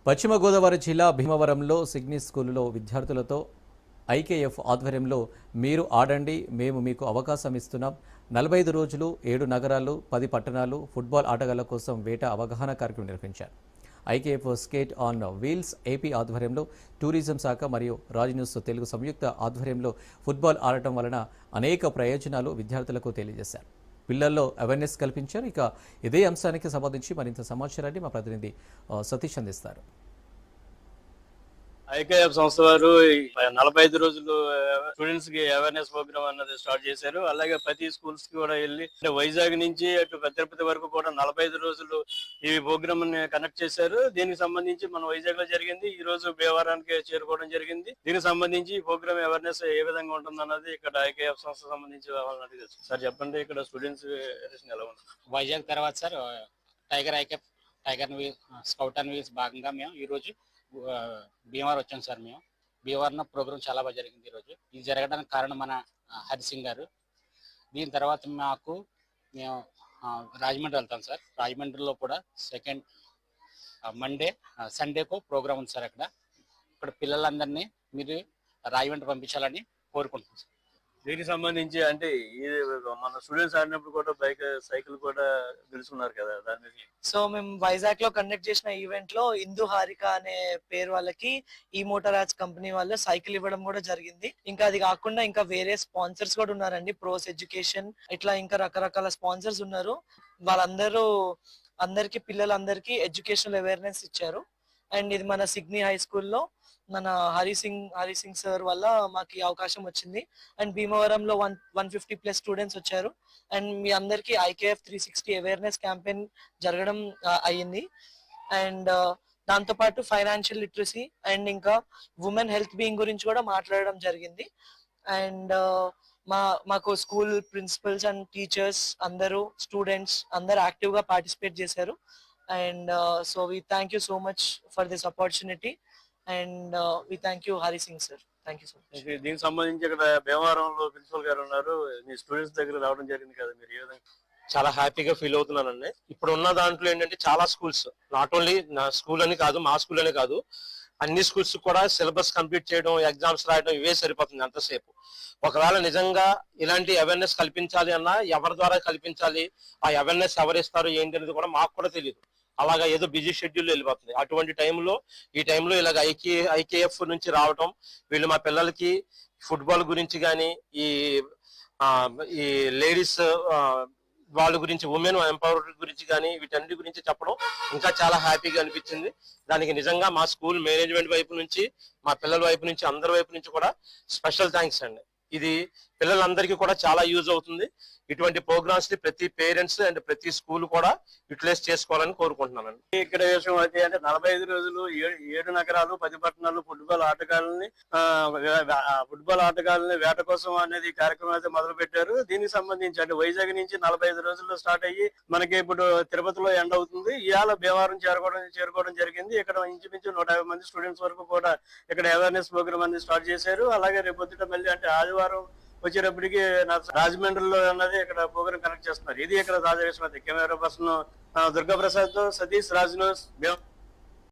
పశ్చిమ గోదావరి జిల్లా భీమవరంలో సిగ్నీ స్కూలులో విద్యార్థులతో ఐకేఎఫ్ ఆధ్వర్యంలో మీరు ఆడండి మేము మీకు అవకాశం ఇస్తున్నాం 45 రోజులు 7 నగరాలు 10 పట్టణాలు ఫుట్బాల్ ఆటగాళ్ల కోసం వేట అవగాహన కార్యక్రమం నిర్వహించారు. IKF skate on wheels AP ఆధ్వర్యంలో టూరిజం శాఖ మరియు రాజ్ న్యూస్ తెలుగు సంయుక్త ఆధ్వర్యంలో ఫుట్బాల్ ఆడటం వలన అనేక ప్రయోజనాలు విద్యార్థులకు తెలియజేశారు. పిల్లల్లో అవేర్నెస్ కల్పించారు. ఇక ఇదే అంశానికి సంబంధించి మరింత సమాచారాన్ని మా ప్రతినిధి సతీష్ అందిస్తారు. ఐకేఎఫ్ సంస్థ వారు 45 రోజులు స్టూడెంట్స్ కి అవేర్నెస్ ప్రోగ్రామ్ అన్నది స్టార్ట్ చేశారు. అలాగే ప్రతి స్కూల్స్ కి కూడా వెళ్ళి వైజాగ్ నుంచి అటు తిరుపతి వరకు కూడా 45 రోజులు ఈ ప్రోగ్రామ్ ని కండక్ట్ చేశారు. దీనికి సంబంధించి మన వైజాగ్ లో జరిగింది. ఈ రోజు భీమవరానికి చేరుకోవడం జరిగింది. దీనికి సంబంధించి ఈ ప్రోగ్రామ్ అవేర్నెస్ ఏ విధంగా ఉంటుంది అన్నది ఇక్కడ ఐకేఎఫ్ సంస్థ సంబంధించి వాళ్ళని అడిగారు. సార్ చెప్పండి, ఇక్కడ స్టూడెంట్స్ ఎలా ఉంటుంది? వైజాగ్ తర్వాత sir IKF tiger scout and wheels భాగంగా మేము ఈ రోజు భీమవరం వచ్చాం సార్. మేము భీమవరం ప్రోగ్రామ్ చాలా బాగా జరిగింది. ఈరోజు ఇది జరగడానికి కారణం మన హరిసింగ్ గారు. దీని తర్వాత మేము రాజమండ్రి వెళ్తాం సార్. రాజమండ్రిలో కూడా సెకండ్ సండేకు ప్రోగ్రామ్ ఉంది సార్. ఇక్కడ పిల్లలందరినీ మీరు రాజమండ్రి పంపించాలని కోరుకుంటున్నాం సార్. దీనికి సంబంధించి అంటే మన స్టూడెంట్స్ ఆడినప్పుడు కూడా బైక్ సైకిల్ కూడా గెలుచుకున్నారు కదా, దాని మీద. సో మేము వైజాగ్ లో కండక్ట్ చేసిన ఈవెంట్ లో ఇందు హారిక అనే పేరు వాళ్ళకి ఈ మోటారాజ్ కంపెనీ వాళ్ళు సైకిల్ ఇవ్వడం కూడా జరిగింది. ఇంకా అది కాకుండా ఇంకా వేరే స్పాన్సర్స్ కూడా ఉన్నారండి. ప్రోస్ ఎడ్యుకేషన్ ఇట్లా ఇంకా రకరకాల స్పాన్సర్స్ ఉన్నారు. అందరికి పిల్లలందరికీ ఎడ్యుకేషనల్ అవేర్నెస్ ఇచ్చారు. అండ్ ఇది మన సిగ్నీ హై స్కూల్లో మన హరిసింగ్ సార్ వల్ల మాకు ఈ అవకాశం వచ్చింది. అండ్ భీమవరంలో 150+ స్టూడెంట్స్ వచ్చారు. అండ్ మీ అందరికి ఐకేఎఫ్ 360 అవేర్నెస్ క్యాంపెయిన్ జరగడం అయ్యింది. అండ్ దాంతో పాటు ఫైనాన్షియల్ లిటరసీ అండ్ ఇంకా ఉమెన్ హెల్త్ బీయింగ్ గురించి కూడా మాట్లాడడం జరిగింది. అండ్ మాకు స్కూల్ ప్రిన్సిపల్స్ అండ్ టీచర్స్ అందరూ స్టూడెంట్స్ అందరూ యాక్టివ్ గా పార్టిసిపేట్ చేశారు. And so we thank you so much for this opportunity and we thank you Hari Singh sir. Thank you so much. దీనికి సంబంధించి ఇక్కడ భీమవరంలో ప్రిన్సిపల్ గారు ఉన్నారు. మీ స్టూడెంట్స్ దగ్గర రావడం జరిగింది కదా, మీరు ఏ విధంగా? చాలా హ్యాపీగా ఫీల్ అవుతున్నానండి. ఇప్పుడు ఉన్న దాంట్లో ఏంటంటే చాలా స్కూల్స్, నాట్ ఓన్లీ నా స్కూల్ అని కాదు, మా స్కూల్ అనే కాదు, అన్ని స్కూల్స్ కూడా సిలబస్ కంప్లీట్ చేయడం, ఎగ్జామ్స్ రాయడం ఇవే సరిపోతుంది అంతసేపు. ఒకవేళ నిజంగా ఇలాంటి అవేర్నెస్ కల్పించాలి అన్నా ఎవరి ద్వారా కల్పించాలి, ఆ అవేర్నెస్ ఎవరిస్తారు ఏంటి అనేది కూడా మాకు కూడా తెలియదు. అలాగా ఏదో బిజీ షెడ్యూల్ వెళ్ళిపోతుంది. అటువంటి ఈ టైంలో ఇలాగ ఐకేఎఫ్ నుంచి రావటం, వీళ్ళు మా పిల్లలకి ఫుట్బాల్ గురించి కానీ ఈ లేడీస్ వాళ్ళ గురించి ఉమెన్ ఎంపవర్మెంట్ గురించి కానీ వీటన్నిటి గురించి చెప్పడం ఇంకా చాలా హ్యాపీగా అనిపించింది. దానికి నిజంగా మా స్కూల్ మేనేజ్మెంట్ వైపు నుంచి, మా పిల్లల వైపు నుంచి, అందరి వైపు నుంచి కూడా స్పెషల్ థ్యాంక్స్ అండి. ఇది పిల్లలందరికీ కూడా చాలా యూజ్ అవుతుంది. ఇటువంటి ప్రోగ్రామ్స్ ని ప్రతి పేరెంట్స్ అండ్ ప్రతి స్కూల్ కూడా యూటిలైజ్ చేసుకోవాలని కోరుకుంటున్నానండి. ఇక్కడ విషయం అయితే అంటే 45 రోజులు 7 నగరాలు 10 పట్టణాలు ఫుట్బాల్ ఆటగాళ్ళని వేట కోసం అనేది కార్యక్రమం అయితే మొదలు పెట్టారు. దీనికి సంబంధించి అంటే వైజాగ్ నుంచి 45 రోజుల్లో స్టార్ట్ అయ్యి మనకి ఇప్పుడు తిరుపతిలో ఎండ్ అవుతుంది. ఇవాళ భీమవరం చేరుకోవడం జరిగింది. ఇక్కడ ఇంచుమించు 150 మంది స్టూడెంట్స్ వరకు కూడా ఇక్కడ అవేర్నెస్ ప్రోగ్రామ్ అనేది స్టార్ట్ చేశారు. అలాగే రేపొద్దుట మళ్ళీ అంటే ఆదివారం వచ్చేటప్పటికి రాజమండ్రిలో అన్నది ఇక్కడ ప్రోగ్రామ్ కనెక్ట్ చేస్తున్నారు. ఇది ఇక్కడ తాజా విషయం. కెమెరా పర్సన్ దుర్గా ప్రసాద్ తో సతీష్, రాజ్ న్యూస్.